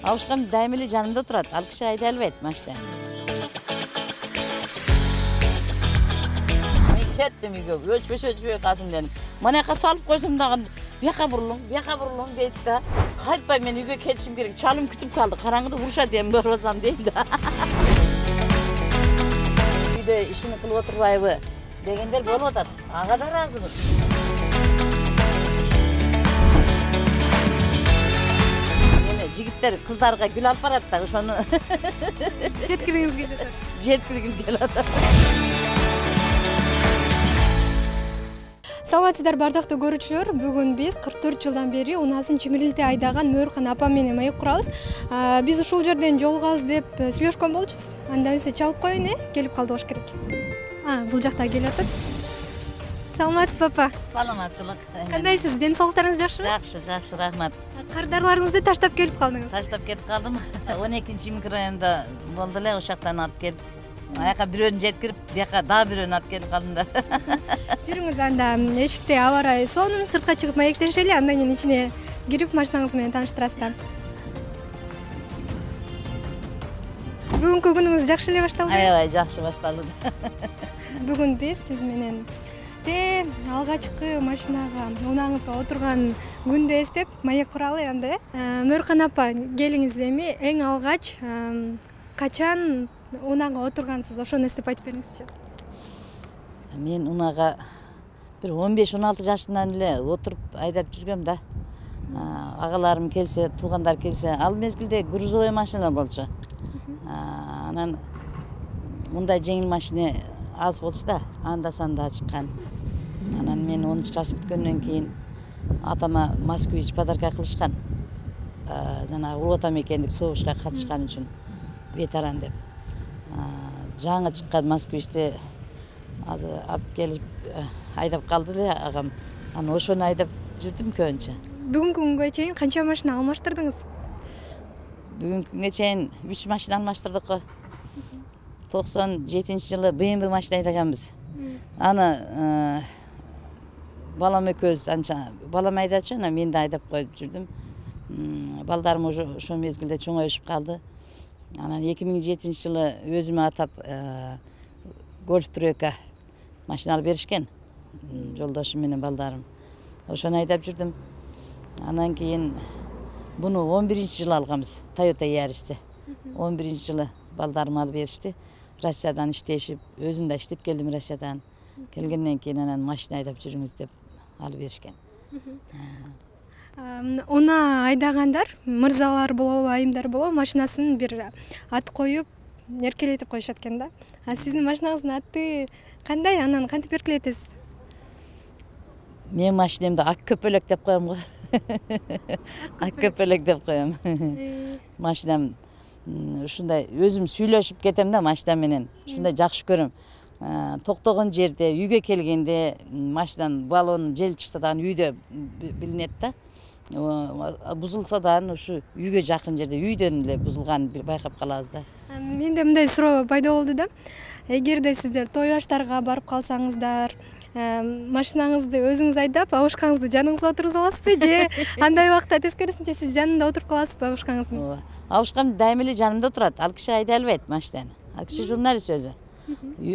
Абушкам дайым эле жанымда турат. Ал киши айдай албайт машинаны. Мен кеттим үйгө, өчпөй казым дедим. Мына жака салып койсом дагы бияка бурулуң дейт да. Кайтпай мен үйгө кетишим керек. Чалым күтүп калды. Караңгыда урушат эми барбасам дейм да. Үйдө ишини кылып отурбайбы дегендер болуп атат. Ага да ыраазымын. Жигиттер кыздарга гүл алып барат да, ошону жеткиргиңиз келип атат. жеткиргим келип атат. Саламатсыздар бардактуу көрүүчүлөр. Бүгүн биз 44 жылдан бери унаасын чимирилте айдаган Мөөркан апам менен маек курабыз. Биз ушул жерден жолугабыз деп сүйлөшкөн болчубуз. Анда эмесе чалып коеюн, келип калды болуш керек. Бул жакта келип атат. Саламатсыз папа. Саламатчылык. Кандайсыз? Ден соолуктарыңыз жакшыбы? Жакшы, рахмат. Кардарларыңызды таштап келип калдыңыз. Таштап кетип калдым. 12-нчи микрорайонда болду эле, ошоктон алып келип, аяка бирөөнү жеткирип, бияка дагы бирөөнү алып келип калдым да. Жүрүңүз, анда эшикте аба ырайы сонун, сыртка чыгып маектешели, андан кийин ичине кирип машинаңыз менен тааныштырасыз да. Бүгүнкү күнүңүз жакшы эле башталды. Аябай жакшы башталды. Бүгүн биз сиз менен алгачкы машинага унааңызга отурган күндү эстеп маек куралы анда. Мөөркан апа, келиңиз, эми эң алгач качан унаага отургансыз, ошону эстеп айтып бериңизчи. Мен унага бир 15-16 жашымдан эле отуруп айдап жүргөм да. Агаларым келсе, туугандар келсе, ал мезгилде грузовой машина болчу. Анан мындай жеңил машина аз болчу да, анда-санда чыккан. Анан мен 10 класс бүткөндөн кийин атама Москвич подарка кылышкан. Жанагы улуу ата мекендик согушка катышкан үчүн ветеран деп. Жаңы чыккан Москвичти алып келип айдап калды эле агам. Анан ошону айдап жүрдүм көбүнчө. Бүгүнкү күнгө чейин канча машина алмаштырдыңыз? Бүгүнкү күнгө чейин 3 машина алмаштырдык го. 97-жылы BMW машина айдаганбыз. Аны балам экөөбүз анча балам айдачу, анан мен да айдап коюп жүрдүм. Балдарым уже ошол мезгилде чоңоюшуп калды. Анан 2007-жылы өзүмө атап Golf тройка машина алып беришкен. Жолдошум менен балдарым. Ошону айдап жүрдүм. Анан кийин буну 11-жылы алганбыз, Toyota Yaris'ти. 11-жылы балдарым алып беришти. Россиядан иштешип, өзүм да иштеп келдим Россиядан. Келгенден кийин анан машина айдап жүрүңүз деп алып беришкен. Уна айдагандар, мырзалар болобу, айымдар болобу, машинасын бир ат коюп, эркелетип коюшат экен да. Сиздин машинаңыздын аты кандай? Анан кантип эркелетесиз? Мен машинемди ак көпөлөк деп коем го. Ак көпөлөк деп коем. Машинам ушундай өзүм сүйлөшүп кетем да машина менен. Ушундай жакшы көрөм. Токтогон жерде, үйгө келгенде машинанын баллону жел чыкса дагы үйдө билинет да. Бузулса дагы ушу үйгө жакын жерде, үйдөн эле бузулганын байкап калабыз да. Менде мындай суроо пайда болду да. Эгерде сиздер той аштарга барып калсаңыздар, машинаңызды өзүңүз айдап, абушкаңызды жаныңызга отургуза аласызбы же андай убакта тескерисинче сиз жанында отуруп каласызбы абушкаңыздын? Абушкам дайым эле жанымда турат. Ал киши айдай албайт машинаны. Ал киши журналист өзү.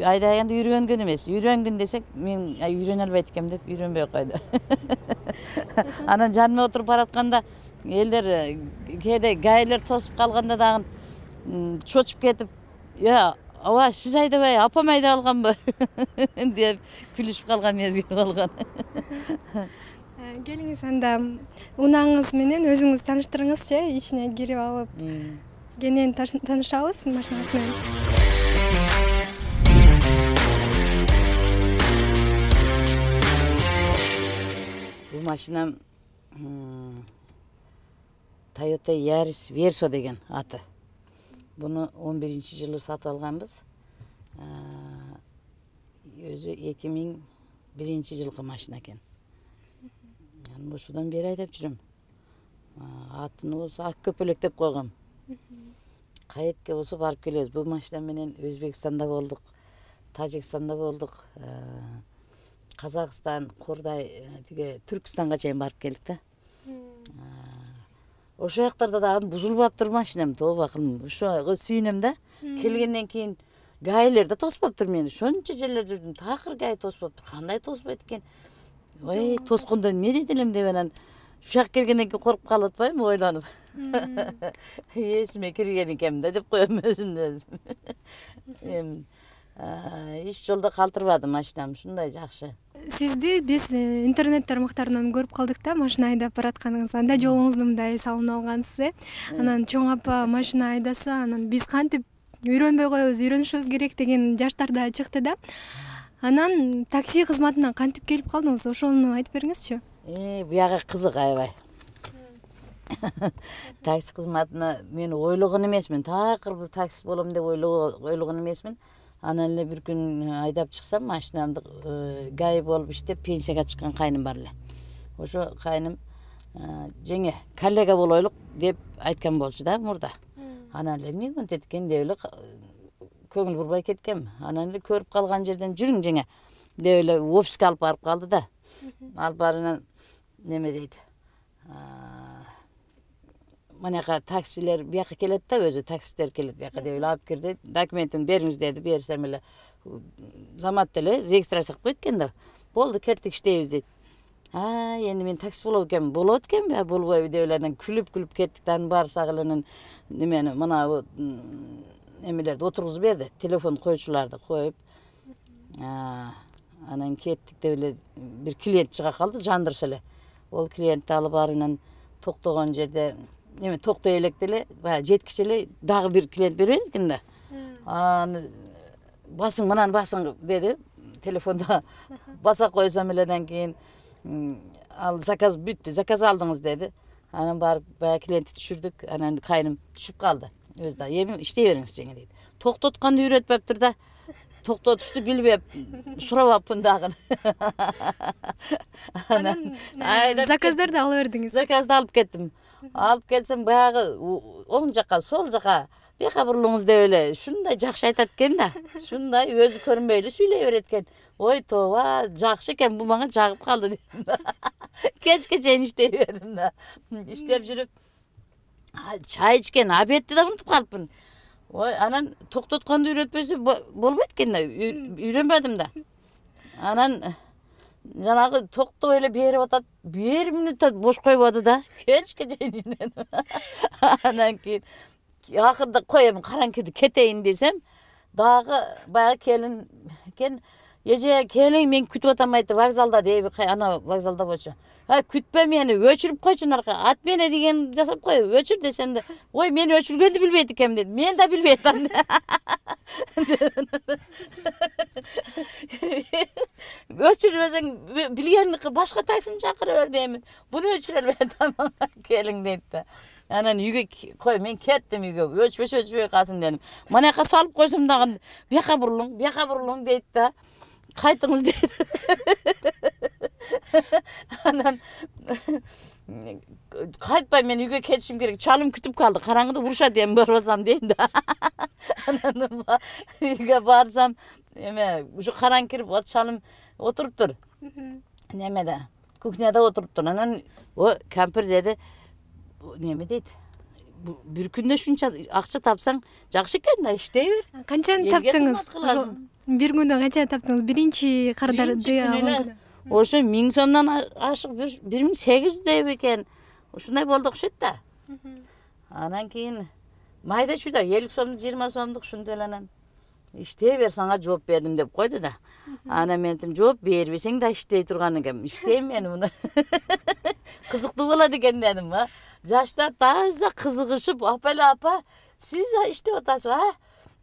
Айдаганды үйрөнгөн эмес. Үйрөнгүн десек, мен үйрөнө албайт экем деп үйрөнбөй койду. Анан жаныма отуруп баратканда элдер кээде гаилер тосуп калганда дагы чочуп кетип, ооба сиз айдабай, апам айдап алганбы деп күлүшүп калган мезгил болгон. Келиңиз, анда унааңыз менен өзүңүз тааныштырыңызчы, ичине кирип алып. Кенен таанышабыз машинаңыз менен. Бул машинам Toyota Yaris Verso деген аты. Буну 11-жылы сатып алганбыз. Өзү 2001-жылкы машина экен. Мен ушудан бери айдап жүрөм. Атын болсо ак көпөлөк деп койгом. Каерге болсо барып келебиз. Бул машина менен Өзбекстанда болдук, Тажикстанда болдук, Казакстан, Кордай, Түркстанга чейин барып келдик да. ошол жактарда дагы бузулуп аптыр машинам, тооба кылдым. Ошого сүйүнөм да. Келгенден кийин гайлер да тоспоптур мени. Ошончо жерлерде жүрдүм, такыр гай тоспоптур. Кандай тоспойт экен? Ой, тоскондо эмне дейт элем деп анан ушак келгенден кийин коркуп калып атпайбы ойлонуп. Эсиме кирген экенмин да деп коем өзүмдү өзүм. Эми эч жолдо калтырбадым машинам, ушундай жакшы. Сизди биз интернет тармактарынан көрүп калдык да, машина айдап баратканыңызды. Анда жолуңузду мындай салынып алгансыз, Анан чоң апа машина айдаса, анан биз кантип үйрөнбөй коебуз, үйрөнүшүбүз керек деген жаштар да чыкты да. Анан такси кызматына кантип келип калдыңыз? Ошону айтып бериңизчи. Буяга кызык аябай. Такси кызматына мен ойлогон эмесмин. Такыр бир таксист болом деп ойлогон эмесмин. Анан эле бир күн айдап чыксам, машинамды гай болуп иштеп пенсияга чыккан кайным бар эле. Ошо кайным жеңе коллега болойлук деп айткан болчу да мурда. Анан эле эмне монтет экен деп эле көңүл бурбай кеткем. Анан эле көрүп калган жерден жүрүң жеңе деп эле офиске алып барып калды да. Алып барынан неме дейт. Манека таксилер бияка келет да, өзү таксисттер келет бияка деп эле алып кирди. Документин бериңиз деди, берсем эле замат эле регистрация кылып койт экен да. Болду, кеттик иштейбиз дейт. Эми мен таксист болот экенмин, болот экенби, болбойбу деп эле анан күлүп кеттик да, анын баарысак эле немени мына эмелерди отургузуп берди, телефон койчуларды коюп. Анан кеттик деп эле бир клиент чыга калды, жандырыш эле. Ол клиентти алып барынан токтогон жерде эме токтой электе эле баягы жеткич эле дагы бир клиент бербейт экен да. Аны басың, мынаны басың деди. Телефонда баса койсом эле андан кийин ал заказ бүттү, заказ алдыңыз деди. Анан барып баягы клиентти түшүрдүк. Анан кайным түшүп калды. Өзү да эми иштей бериңиз жеңе дейт. Токтотканды үйрөтпөптүр да. Токтотушту билбеп сурабаппын дагы. Анан заказдарды алып бердиңиз. Заказды алып кеттим. Алып келсем баягы оң жака, сол жака бияка бурулуңуз деп эле ушундай жакшы айтат экен да. Ушундай өзү көрүнбөй эле сүйлөй берет экен. Ой тооба, жакшы экен, бул мага жагып калды дедим да. Кечке чейин иштей бердим да. Иштеп жүрүп чай ичкен, обедти да унутуп калыпмын. Ой, анан токтотканды үйрөтпөсө болбойт экен да, үйрөнбөдүм да. Анан жанагы токтой эле берип атат, 1 минутта бош койбоду да. Кечке чейин. Анан кийин акырда коем, караңкыды кетейин десем, дагы баягы келин экен, эже келиң, мен күтүп атам айтты вокзалда дейби, ана вокзалда болчу. Күтпө мени, өчүрүп койчу нарка, отмена деген жасап кой, өчүр десем де, ой, мен өчүргөндү билбейт экенмин деди. Мен да билбейт аны. Өчүрбөсөң билгенди, башка таксини чакырып бер деймин. Буну өчүрө албайт ана келиң дейт да. Анан үйгө кой, мен кеттим үйгө, өчпөй калсын дедим. Манаяка салып койсом дагы бияка бурулуң дейт да. Кайтыңыз дейт. Анан кайтпай мен үйгө кетишим керек. Чалым күтүп калды. Караңгыда урушат эми барбасам дейт да. Анан үйгө барсам, эме ушу караң кирип, чалым отуруптур. Немеде, кухняда отуруптур. Анан кампир деди, неме дейт? Бир күндө ушунча акча тапсаң жакшы экен да, иштей бер. Канчаны таптыңыз? Бир күндө канчаны таптыңыз? Биринчи кардарды алган. Ошо 1000 сомдон ашык 1800 экен. Ушундай болду окшойт да. Анан кийин майда чүйдө 50 сомдук, 20 сомдук ушундай эле анан иштей бер, сага жооп бердим деп койду да. Анан мен айтым, жооп бербесең да иштей турган экенмин. Иштейм мен муну. Кызыктуу болот экен дедим, Жаштар таза кызыгышып, апа, сиз иштеп атасыз,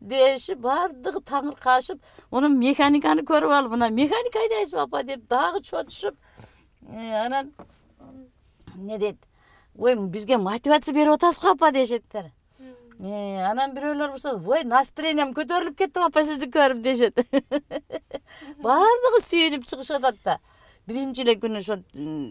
дешип, бардыгы таңыркашып, мунун механиканы көрүп алып, мына механик айдайсызбы апа деп дагы чотушуп. Анан не дейт? Ой, бизге мотивация берип атасызбы апа дешеттер. Анан бирөөлөр болсо, ой, настроениям көтөрүлүп кетти апа сизди көрүп дешет. Бардыгы сүйүнүп чыгышып атат да. Биринчи эле күнү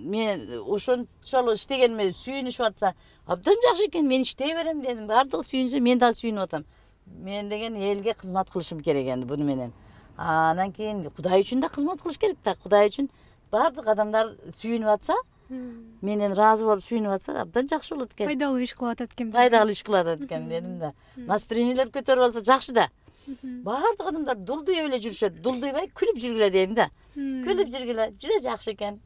мен ошончолук иштегениме сүйүнүшүп атса, абдан жакшы экен, мен иштей берем дедим. Бардыгы сүйүнсө, мен да сүйүнүп атам. Мен деген элге кызмат кылышым керек энди буну менен. Анан кийин Кудай үчүн да кызмат кылыш керек да. Кудай үчүн бардык адамдар сүйүнүп атса, Менен ыраазы болуп сүйүнүп атса абдан жакшы болот экен. Пайдалуу иш кылып атат экен. Пайдалуу иш кылып атат экен дедим да. Настроениелер көтөрүп алса жакшы да. Баардык адамдар дулдуй эле жүрүшөт. Дулдуйбай күлүп жүргүлө дейм да. Күлүп жүргүлө жүдө жакшы экен.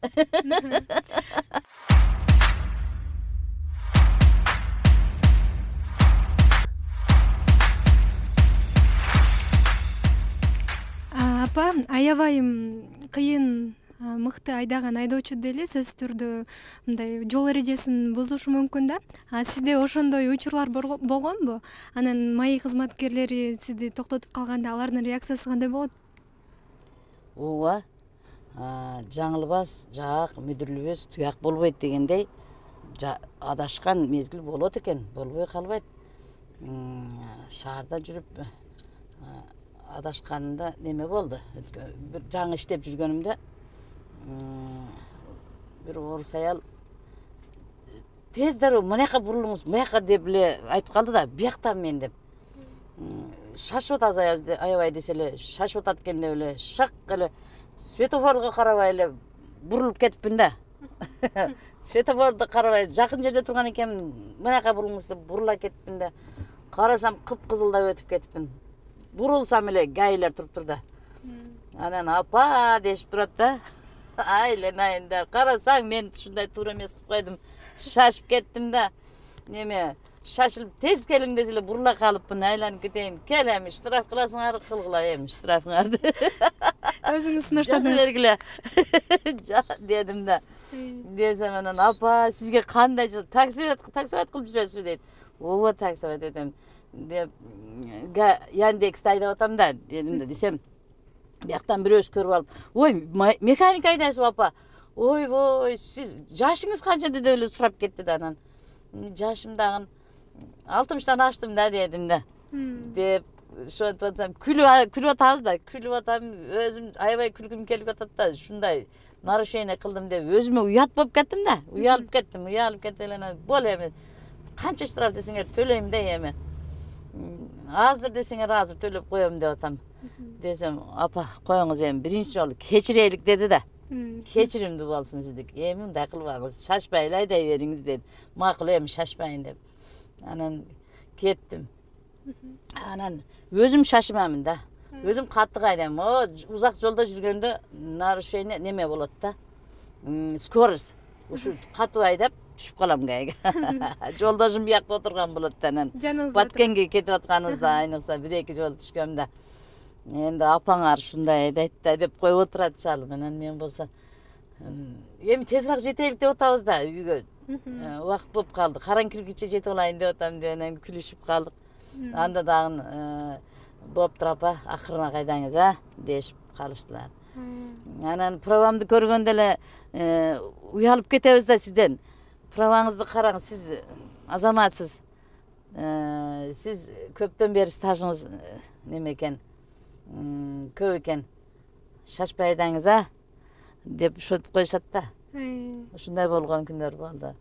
Апа, аябай кыйын мыкты айдаган айдоочу деле сөзсүз түрдө мындай жол эрежесин бузушу мүмкүн да. Сизде ошондой учурлар болгонбу? Анан маек кызматкерлери сизди токтотуп калганда алардын реакциясы кандай болот? Ооба. Жаңылбас, жаак, мүдүрлүбөс, туяк болбойт дегендей адашкан мезгил болот экен, болбой калбайт. Шаарда жүрүп адашканымда неме болду. Бир жаңы иштеп жүргөнүмдө бир орус аял тез дароо мынаяка бурулуңуз, мынаяка деп эле айтып калды да, бияктан мен деп. Шашып атабыз аябай десе эле, шашып атат экен деп эле, шак эле светофорго карабай эле бурулуп кетиппин да. Светофорду карабай жакын жерде турган экенмин, мынаяка бурулуңуз деп бурула кетиппин да. Карасам кыпкызылдап өтүп кетиппин. Бурулсам эле гайлер туруптур да. Анан апа дешип турат да. Айленайын да. Карасаң мен ушундай туура эмес кылып койдум. Шашып кеттим да. Неме шашылып тез келиң десе эле бурула калыппын. Айланып кетейин. Кел эми штраф кыласыңар, кылгыла эми штрафыңарды. Өзүңүз сунуштадыңыз. Жазып бергиле дедим да. Десем анан апа сизге кандай таксовет кылып жүрөсүз дейт. Ооба таксовет этем деп Яндексти айдап атам да дедим да. Десем бияктан бирөөсү көрүп алып, ой, механик айдайсызбы апа? Ойбой, сиз жашыңыз канча деп эле сурап кетти да. Анан жашым дагы 60тан аштым да дедим да. Деп ошентип атсам күлүп атабыз да, күлүп атам, өзүм аябай күлгүм келип атат да. Ушундай нарушение кылдым деп өзүмө уят болуп кеттим да. Уялып кеттим эле. Бол эми канча штраф десеңер төлөйм да эми. Азыр десеңер азыр төлөп коем деп атам. Десем, апа, коюңуз эми биринчи жолу кечирелик деди да. Кечиримдүү болсун сиздик. Эми мындай кылбаңыз, шашпай эле айдай бериңиз деди. Макул, эми шашпайын деп. Анан кеттим. Анан өзүм шашымамын да. Өзүм катты айдайм. Узак жолдо жүргөндө нарушение неме болот да. Скорость. Ушу катуу айдап түшүп калам кайга. Жолдошум биякта отурган болот да. Анан Баткенге кетип атканыбызда айныкса 1-2 жолу түшкөм да. Энди апаңар ушундай айдайт да деп коюп отурат чалым. Анан мен болсо эми тезирээк жетелик деп атабыз да үйгө. Убакыт болуп калды. Караң киргиче жетип алайын деп атам деп анан күлүшүп калдык. Анда дагы болуптур апа, акырына кайдаңыз дешип калыштылар. Анан правамды көргөндө эле уялып кетебиз да сизден. Праваңызды караңыз, сиз азаматсыз. Сиз көптөн бери стажыңыз неме экен? Көп экен. Шашпай айдаңыз деп ошентип коюшат да. Ушундай болгон күндөр болду.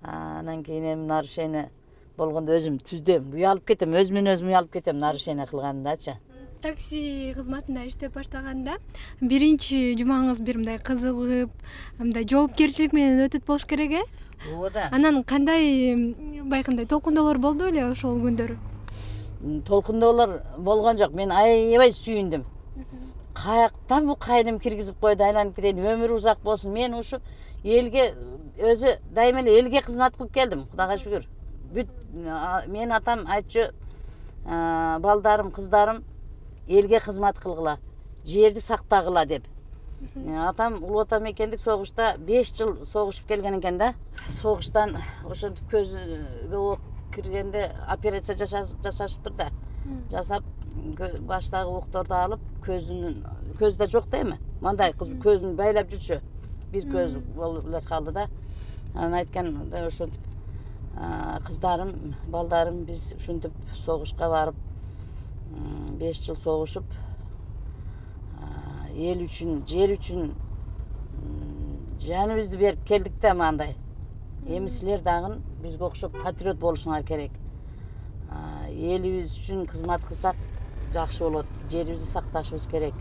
Анан кийин эми нарушение болгондо өзүм түздөм, уялып кетем, өзүмөн өзүм уялып кетем нарушение кылгандачы. Такси кызматында иштеп баштаганда биринчи жумаңыз бир мындай кызыгып, мындай жоопкерчилик менен өтөт болуш керек Ооба да. Анан кандай байкындай толкундоолор болду беле ошол күндөрү? Толкундоолор болгон жок. Мен аябай сүйүндүм. Каяктан бу кайным киргизип койду, айланып кетейин, өмүрү узак болсун. Мен ушу элге өзү дайыма эле элге кызмат кылып келдим, Кудайга шүгүр. Мен атам айтчу, балдарым, кыздарым элге кызмат кылгыла, жерди сактагыла деп. Атам улуу атам экендик согушта 5 жыл согушуп келген экен да. Согуштан ошентип көзүгө ок киргенде операция жасашыптыр да. Жасап баштагы окторду алып, көзүдө жок да эми. Мындай кыз көзүн байлап жүрчү. Бир көз болуп эле калды да. Анан айтканда ошентип кыздарым, балдарым биз ушинтип согушка барып 5 жыл согушуп эл үчүн, жер үчүн жаныбызды берип келдик да мындай. Эми силер дагы бизге окшоп патриот болушуңар керек. Элибиз үчүн кызмат кылсак жакшы болот. Жерибизди сакташыбыз керек.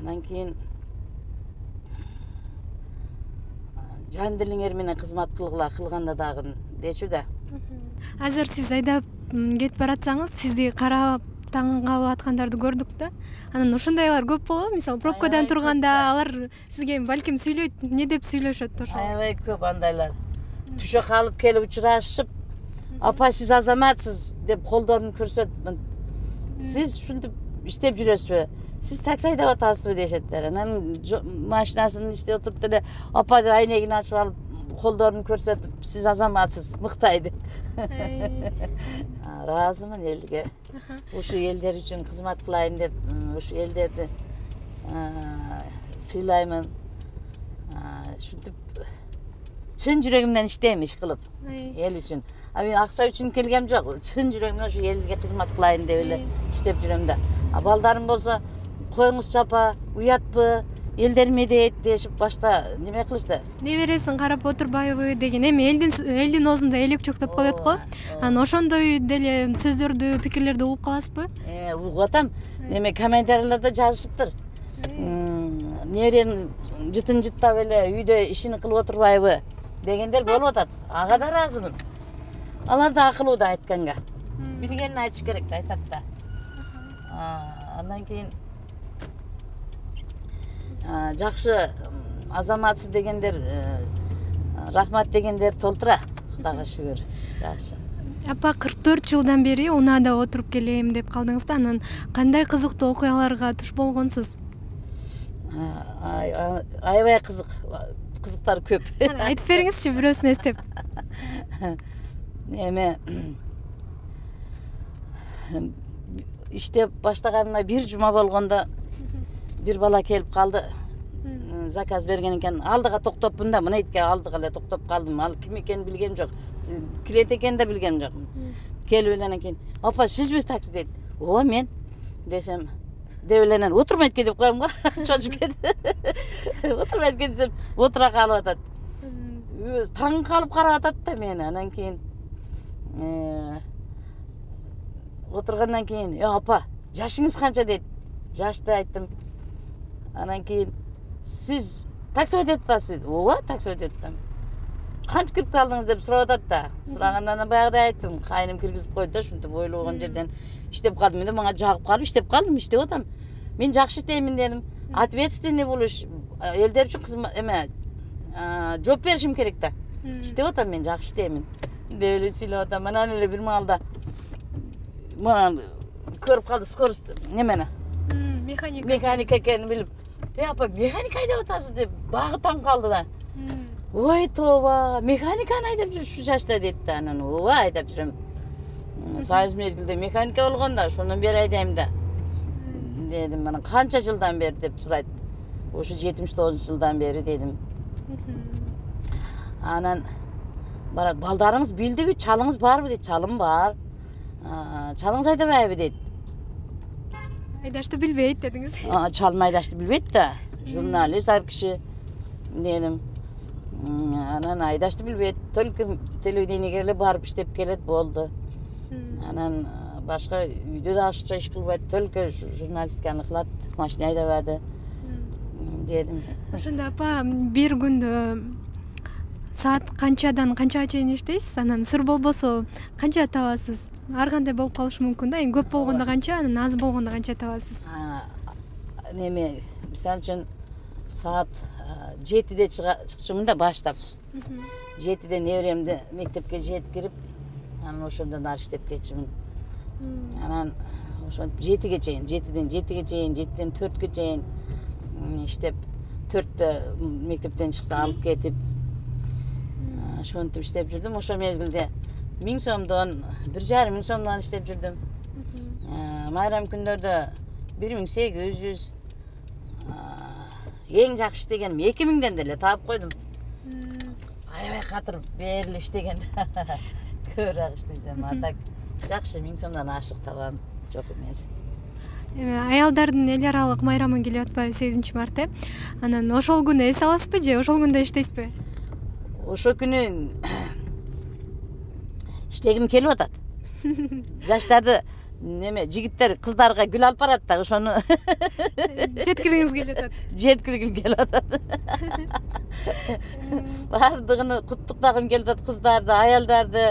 Анан кийин жан дилиңер менен кызмат кылганда дагы дечү да. Азыр сиз айдап кетип баратсаңыз, сизди карап таң калып аткандарды көрдүк да. Анан ошондойлор көп болобу? Мисалы пробкадан турганда алар сизге балким сүйлөйт, не деп сүйлөшөт ошол? Аябай көп андайлар. Түшө калып келип учурашып, апа сиз азаматсыз деп колдорун көрсөтүп, сиз ушинтип иштеп жүрөсүзбү? Сиз такси айдап атасызбы дешеттер. Анан машинасын иштеп отуруп деле апа деп айнегин ачып алып колдорун көрсөтүп, сиз азаматсыз, мыктай деп. Ыраазымын элге. Ушу элдер үчүн кызмат кылайын деп, ушу элдерди сыйлаймын. Ушинтип чын жүрөгүмдөн иштейм иш кылып, эл үчүн. Мен акча үчүн келгем жок. Чын жүрөгүмдөн ушу элге кызмат кылайын деп эле иштеп жүрөм да. Балдарым болсо, коюңуз чапа, уятпы, элдер медейт дешип башта неме кылышты. Небересин карап отурбайбы деген эми элдин оозунда элек чоктоп коет го. Анан ошондой деле сөздөрдү, пикирлерди угуп каласызбы? Угуп атам. Неме комментарийлерде жазышыптыр. Неберени жытын жыттап эле үйдө ишин кылып отурбайбы дегендер болуп атат. Ага да ыраазымын. Алар да акылуу да айтканга. Билгенин айтыш керек да, айтат да. Андан кийин жакшы азаматсыз дегендер, рахмат дегендер толтура. Кудайга шүгүр. Жакшы. Апа 44 жылдан бери унаада отуруп келем деп калдыңыз да, анан кандай кызыктуу окуяларга туш болгонсуз? Аябай кызыктар көп. Айтып бериңизчи бирөөсүн эстеп. Эме иштеп баштаганыма бир жума болгондо бир бала келип калды. Заказ берген экен. Алдыга токтопмун да, мынайтке алдыга эле токтоп калдым. Ал ким экенин билгем жок. Клиент экенин да билгем жок. Келип эленен кийин, "Апа, сизби такси?" дейт. "Ооба, мен." Десем, деп эленен отурмайт экен деп коем го. Чочуп кетти. Отурмайт экен десем, отура калып атат. Таң калып карап атат да мени. Анан кийин отургандан кийин, "Апа, жашыңыз канча?" дейт. Жашты айттым. Анан кийин, "Сиз такси өтөп атасыз?" дейт. "Ооба, такси өтөп атам." "Кантип кирип калдыңыз?" деп сурап атат да. Сурагандан баягыдай айттым. Кайным киргизип койду да, ушинтип ойлогон жерден иштеп калдым. Мен мага жагып калып иштеп калдым, иштеп атам. Мен жакшы иштеймин дедим. Ответственный болуш, элдер үчүн кызмат жооп беришим керек да. Иштеп атам, мен жакшы иштеймин деп эле сүйлөп атам. Анан эле бир маалда мана көрүп калды скорость немени. Механик экенин билип, "Апа, механик айдап атасыз?" деп дагы таң калды да. "Ой, тоба, механиканы айдап жүрүш ушу жашта?" дейт да. Анан, "Ооба, айдап жүрөм. Союз мезгилде механика болгон да, ошондон бери айдайм да." Дедим. Анан канча жылдан бери деп сурайт. Ушу 79-жылдан бери дедим. Анан барат, "Балдарыңыз билдиби? Чалыңыз барбы?" дейт. "Чалым бар." "Чалыңыз айдабайбы?" дейт. Айдашты билбейт дедиңиз. Чалым айдашты билбейт да. Журналист ар киши дедим. Анан айдашты билбейт. Только телевидениеге эле барып иштеп келет, болду. Анан башка үйдө да ашыкча иш кылбайт, только журналистканы кылат, машина айдабады дедим. Ошондо апа, бир күндө саат канчадан канчага чейин иштейсиз? Анан сыр болбосо канча табасыз? Ар кандай болуп калышы мүмкүн да. Эми көп болгондо канча, анан аз болгондо канча табасыз? Неме, мисалы үчүн саат 7-де чыкчумун да баштап. 7-де неберемди мектепке жеткирип, анан ошондон ары иштеп кетчүмүн. Анан ошентип 7-ге чейин, 7-ден 7-ге чейин, 7-ден 4-ге чейин иштеп, 4-тө мектептен чыкса алып кетип, ошентип иштеп жүрдүм. Ошо мезгилде 1000 сомдон, 1,5 сомдон иштеп жүрдүм. Майрам күндөрдө 1800. Эң жакшы иштегеним 2000ден деле таап койдум. Аябай катыр берилип иштеген. Көрөк иштесем, атак жакшы 1000 сомдон ашык табам, жок эмес. Аялдардын эл аралык майрамы келип атпайбы 8-март? Анан ошол күнү эс аласызбы же ошол күндө иштейсизби? Ошол күнү иштегим келип атат. Жаштарды неме, жигиттер кыздарга гүл алып барат да, ошону жеткиргиңиз келип атат. Жеткиргим келип атат. Бардығыны құттықтағым келді қыздарды, аялдарды,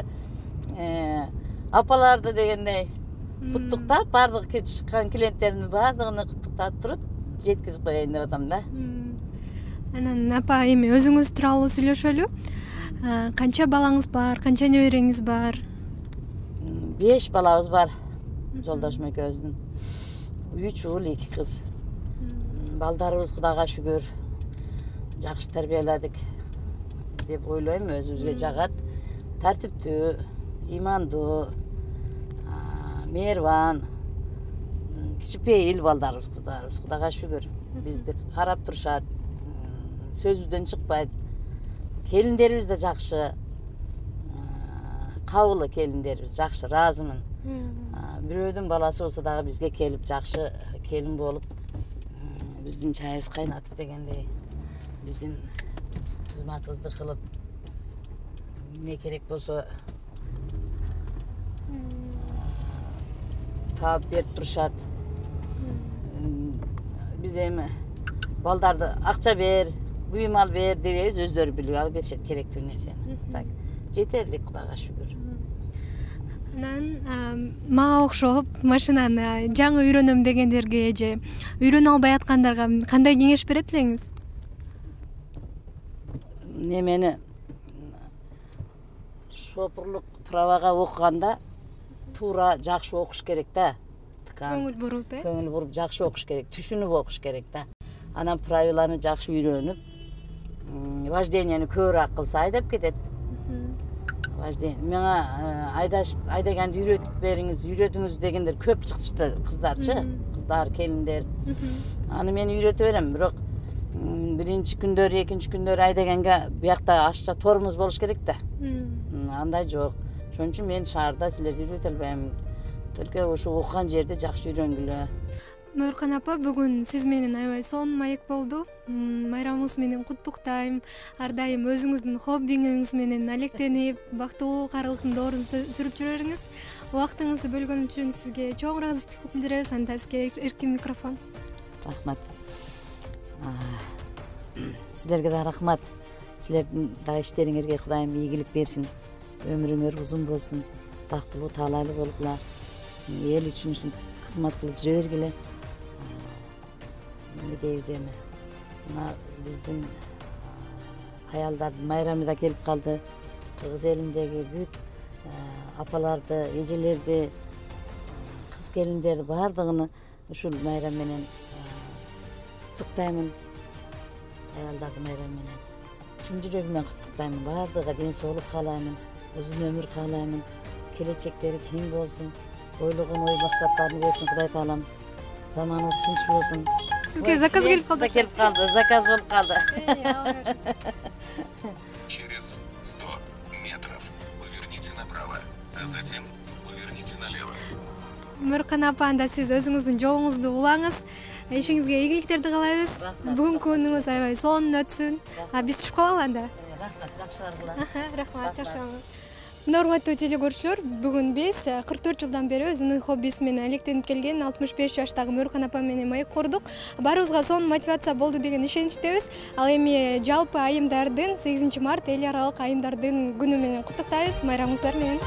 апаларды дегендей құттықтап, бардығы шыққан клиенттерімді бардығыны құттықтап тұрып, жеткізіп қояйын деп атам да. Анан апа, эми өзүңүз тууралуу сүйлөшөлү. Канча балаңыз бар, канча небереңиз бар? 5 балабыз бар. Жолдашым экөөбүздүн. 3 уул, 2 кыз. Балдарыбыз Кудайга шүгүр жакшы тарбияладык деп ойлойм, өзүбүзгө жагат. Тартиптүү, имандуу, мээрбан, кичипейил балдарыбыз, кыздарыбыз. Кудайга шүгүр. Бизди карап турушат, сөзүбүздөн чыкпайт. Келиндерибиз да жакшы. Кабылы келиндерибиз жакшы, ыраазымын. Бирөөдүн баласы болсо дагы бизге келип жакшы келин болуп, биздин чайыбыз кайнатып дегендей, биздин кызматыбызды кылып, эмне керек болсо таап берип турушат. Биз эми балдарды акча бер, буюм ал бер дебейбиз, өздөрү билип алып беришет керектүү нерсени. Так, жетерлик, Кудайга шүгүр. Анан мага окшоп машинаны жаңы үйрөнөм дегендерге же үйрөнө албай аткандарга кандай кеңеш берет элеңиз? Немени шопурлук правага окуганда туура жакшы окуш керек да. Көңүл буруп, Көңүл буруп жакшы окуш керек, түшүнүп окуш керек да. Анан правиланы жакшы үйрөнүп, вождениени көбүрөөк кылса айдап кетет. Мага айдаганды үйрөтүп бериңиз, үйрөтүңүз дегендер көп чыкты кыздарчы, кыздар, келиндер. Аны мен үйрөтө берем, бирок биринчи күндөр, экинчи күндөр айдаганга буякта ашча тормоз болуш керек да. Андай жок. Ошон үчүн мен шаарда силерди үйрөтө албайм. Только ошо окуган жерде жакшы үйрөнгүлө. Мөркан апа, бүгүн сиз менен аябай сонун маек болду. Майрамыңыз менен куттуктайм. Ар дайым өзүңүздүн хоббиңиз менен алектенип, бактылуу карылыктын доорун сүрүп жүрөңүз. Убактыңызды бөлгөн үчүн сизге чоң ыраазычылык билдиребиз. Анда сизге эркин микрофон. Рахмат. Силерге да рахмат. Силердин дагы иштериңерге Кудайым ийгилик берсин. Өмүрүңөр узун болсун. Бактылуу, таалайлуу болгула. Эл үчүн кызмат кылып жүрө бергиле. Не дейбиз эми? Мына биздин аялдардын майрамы да келип калды. Кыргыз элиндеги бүт апаларды, эжелерди, кыз келиндерди бардыгын ушул майрам менен куттуктаймын. Аялдарды майрам менен чын жүрөгүмдөн куттуктаймын. Бардыгына ден соолук каалаймын, узун өмүр каалаймын. Келечектери кең болсун. Ойлогон ой максаттарын берсин Кудай Таалам. Заманыбыз тынч болсун. Сизге заказ келип калды. Келип калды, заказ болуп калды. Через 100 метров поверните направо, а затем поверните налево. Мөркан апа, анда сиз өзүңүздүн жолуңузду улаңыз. Ишиңизге ийгиликтерди каалайбыз. Бүгүнкү күнүңүз аябай сонун өтсүн. Биз түшүп калалы анда. Рахмат, жакшы баргыла. Рахмат, жакшы барыңыз. Урматтуу телекөрүүчүлөр, бүгүн биз 44 жылдан бери өзүнүн хоббиси менен алектенип келген 65 жаштагы Мөркан апа менен маек курдук. Баарыбызга сонун мотивация болду деген ишеничтебиз. Ал эми жалпы айымдардын 8 март эл аралык айымдардын күнү менен куттуктайбыз. Майрамыңыздар менен.